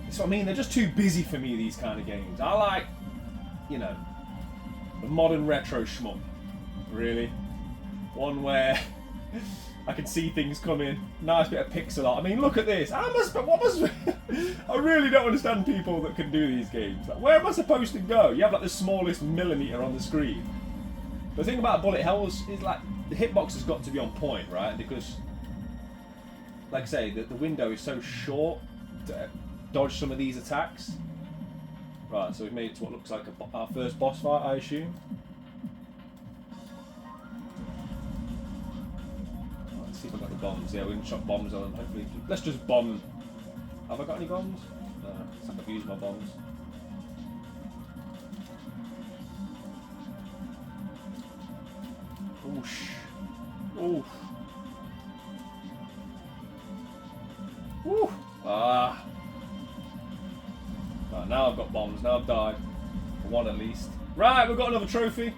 A: That's what I mean, they're just too busy for me, these kind of games. I like, you know, the modern retro shmup, really. One where I can see things coming, nice bit of pixel art. I mean, look at this. I really don't understand people that can do these games. Like, where am I supposed to go? You have like the smallest millimeter on the screen. The thing about bullet hells is like the hitbox has got to be on point, right? Because, like I say, the window is so short to dodge some of these attacks. Right, so we've made it to what looks like our first boss fight, I assume. See if I've got the bombs. Yeah, we can shot bombs on them. Hopefully, let's just bomb. Have I got any bombs? No, it's like I've used my bombs. Oosh. Oof. Woo. Ah. Right, now I've got bombs. Now I've died. For one at least. Right, we've got another trophy.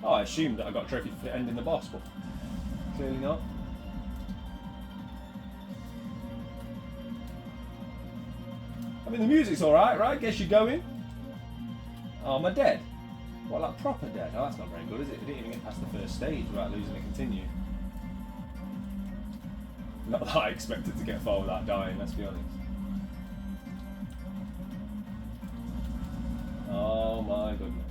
A: Oh, I assumed that I got a trophy for ending the boss, but clearly not. I mean, the music's alright, right? Guess you're going. Oh, am I dead? What, like proper dead? Oh, that's not very good, is it? I didn't even get past the first stage without losing to continue. Not that I expected to get far without dying, let's be honest. Oh my goodness.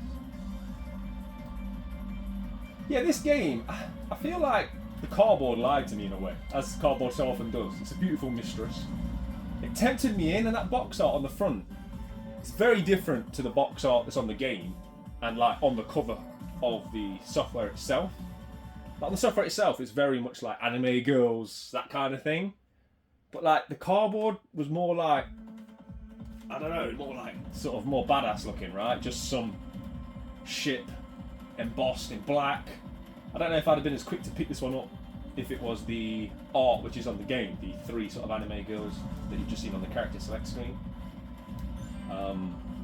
A: Yeah, this game, I feel like the cardboard lied to me in a way, as cardboard so often does. It's a beautiful mistress. It tempted me in, and that box art on the front, it's very different to the box art that's on the game and like on the cover of the software itself. Like, on the software itself, it's very much like anime girls, that kind of thing. But like the cardboard was more like, I don't know, more like sort of more badass looking, right? Just some ship embossed in black. I don't know if I'd have been as quick to pick this one up if it was the art which is on the game, the three sort of anime girls that you've just seen on the character select screen.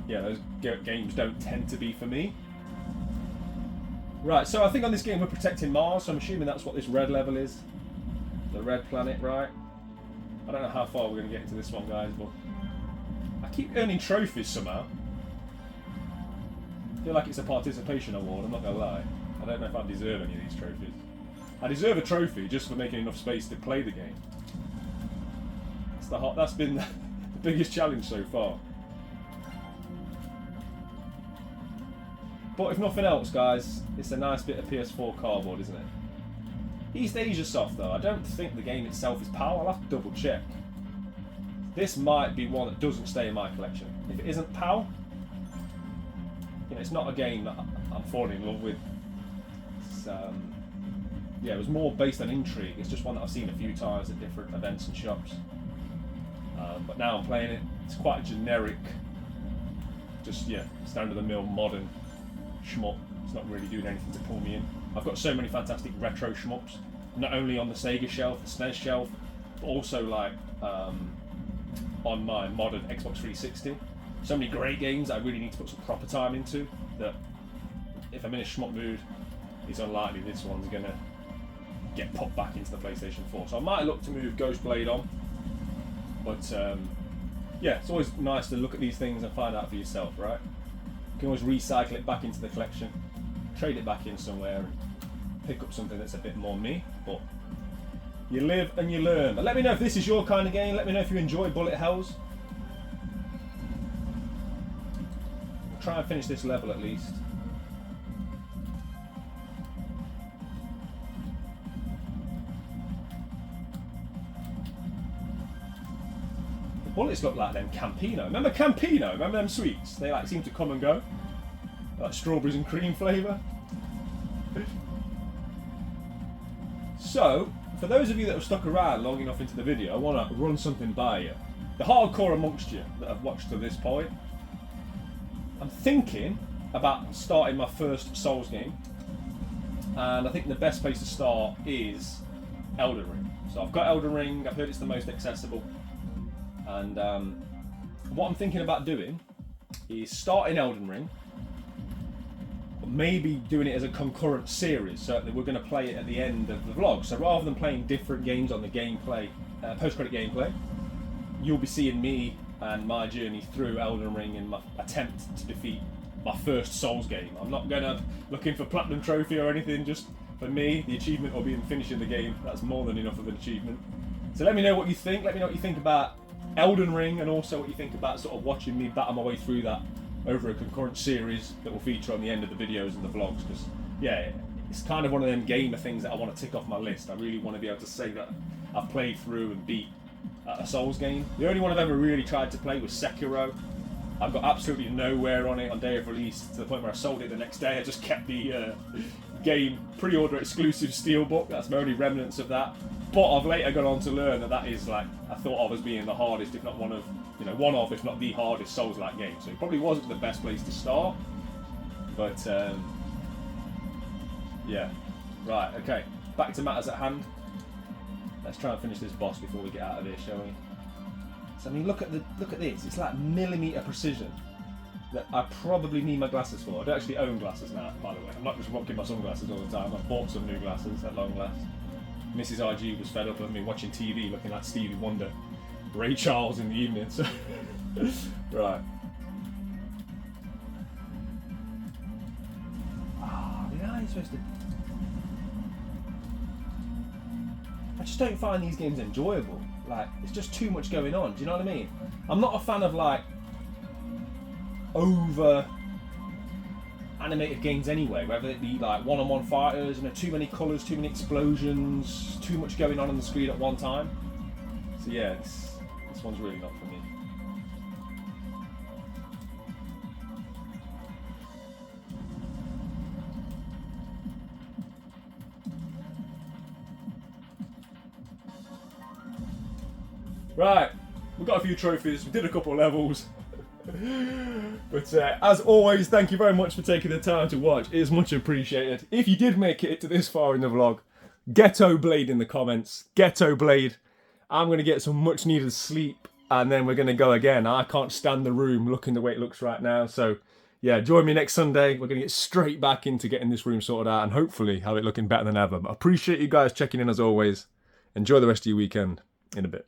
A: Yeah, those games don't tend to be for me. Right, so I think on this game we're protecting Mars, so I'm assuming that's what this red level is. The red planet, right? I don't know how far we're going to get into this one, guys, but I keep earning trophies somehow. I feel like it's a participation award, I'm not going to lie. I don't know if I deserve any of these trophies. I deserve a trophy just for making enough space to play the game. That's been the biggest challenge so far. But if nothing else, guys, it's a nice bit of PS4 cardboard, isn't it? East Asia soft, though. I don't think the game itself is PAL. I'll have to double check. This might be one that doesn't stay in my collection. If it isn't PAL, you know, it's not a game that I'm falling in love with. It's, yeah, it was more based on intrigue. It's just one that I've seen a few times at different events and shops. But now I'm playing it. It's quite a generic, just standard of the mill modern shmup. It's not really doing anything to pull me in. I've got so many fantastic retro shmups, not only on the Sega shelf, the SNES shelf, but also like on my modern Xbox 360. So many great games I really need to put some proper time into, that if I'm in a shmup mood, it's unlikely this one's gonna get popped back into the PlayStation 4. So I might look to move Ghostblade on, but it's always nice to look at these things and find out for yourself, right? You can always recycle it back into the collection, trade it back in somewhere, and pick up something that's a bit more me. But you live and you learn. But let me know if this is your kind of game. Let me know if you enjoy bullet hells. We'll try and finish this level at least. The bullets look like them Campino. Remember Campino? Remember them sweets? They like seem to come and go. Like strawberries and cream flavour. So, for those of you that have stuck around long enough into the video, I want to run something by you. The hardcore amongst you that have watched to this point, I'm thinking about starting my first Souls game, and I think the best place to start is Elden Ring. So I've got Elden Ring, I've heard it's the most accessible, and what I'm thinking about doing is starting Elden Ring, maybe doing it as a concurrent series, so that we're going to play it at the end of the vlog. So rather than playing different games on the gameplay, post-credit gameplay, you'll be seeing me and my journey through Elden Ring and my attempt to defeat my first Souls game. I'm not going to looking for platinum trophy or anything. Just for me, the achievement will be in finishing the game. That's more than enough of an achievement. So let me know what you think. Let me know what you think about Elden Ring, and also what you think about sort of watching me battle my way through that over a concurrent series that will feature on the end of the videos and the vlogs, because it's kind of one of them gamer things that I want to tick off my list. I really want to be able to say that I've played through and beat a Souls game. The only one I've ever really tried to play was Sekiro. I've got absolutely nowhere on it on day of release, to the point where I sold it the next day. I just kept the game pre-order exclusive steelbook. That's my only remnants of that. But I've later gone on to learn that is like, I thought of as being the hardest, if not one of, if not the hardest Souls-like game. So it probably wasn't the best place to start. But right, okay. Back to matters at hand. Let's try and finish this boss before we get out of here, shall we? So I mean, look at this. It's like millimetre precision that I probably need my glasses for. I don't actually own glasses now, by the way. I'm not just rocking my sunglasses all the time. I've bought some new glasses at long last. Mrs. RG was fed up of me watching TV looking like Stevie Wonder, Ray Charles in the evening. So right. How are you supposed to? I just don't find these games enjoyable. Like, it's just too much going on. Do you know what I mean? I'm not a fan of like over animated games anyway, whether it be like one-on-one fighters, too many colours, too many explosions, too much going on the screen at one time. So yeah, this one's really not for me. Right, we've got a few trophies, we did a couple of levels. But as always, thank you very much for taking the time to watch. It is much appreciated. If you did make it to this far in the vlog, Ghetto Blade in the comments. Ghetto Blade. I'm going to get some much needed sleep, and then we're going to go again. I can't stand the room looking the way it looks right now. So yeah, join me next Sunday. We're going to get straight back into getting this room sorted out and hopefully have it looking better than ever. But I appreciate you guys checking in as always. Enjoy the rest of your weekend. In a bit.